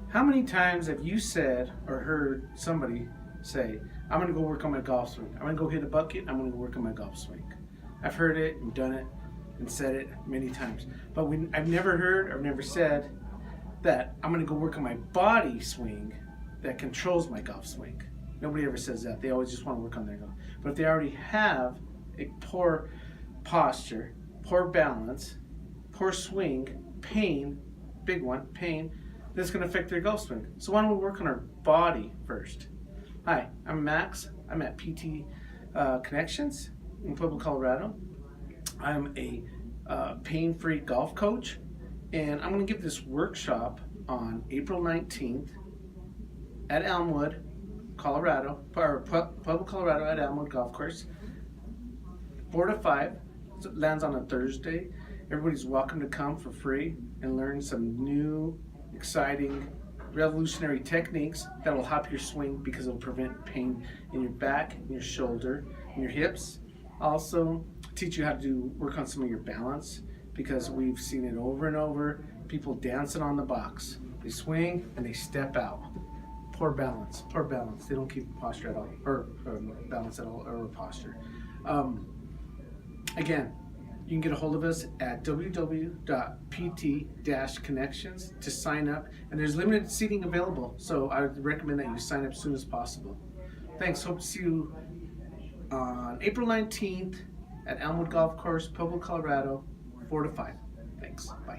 How many times have you said or heard somebody say, I'm going to go work on my golf swing. I'm going to go hit a bucket. I'm going to go work on my golf swing. I've heard it and done it and said it many times. But I've never heard or never said that I'm going to go work on my body swing that controls my golf swing. Nobody ever says that. They always just want to work on their golf. But if they already have a poor posture, poor balance, poor swing, pain, big one, pain, that's going to affect their golf swing. So why don't we work on our body first? Hi, I'm Max. I'm at PT Connections in Pueblo, Colorado. I'm a pain-free golf coach, and I'm going to give this workshop on April 19th at Elmwood, Colorado, or Pueblo, Colorado at Elmwood Golf Course, 4 to 5. So it lands on a Thursday. Everybody's welcome to come for free and learn some new, exciting, revolutionary techniques that will help your swing because it will prevent pain in your back, in your shoulder, in your hips. Also, teach you how to work on some of your balance because we've seen it over and over. People dancing on the box. They swing and they step out. Poor balance, poor balance. They don't keep posture at all, or balance at all, or posture. Again, you can get a hold of us at www.pt-connections to sign up, and there's limited seating available, so I would recommend that you sign up as soon as possible. Thanks. Hope to see you on April 19th at Elmwood Golf Course, Pueblo, Colorado, 4 to 5. Thanks. Bye.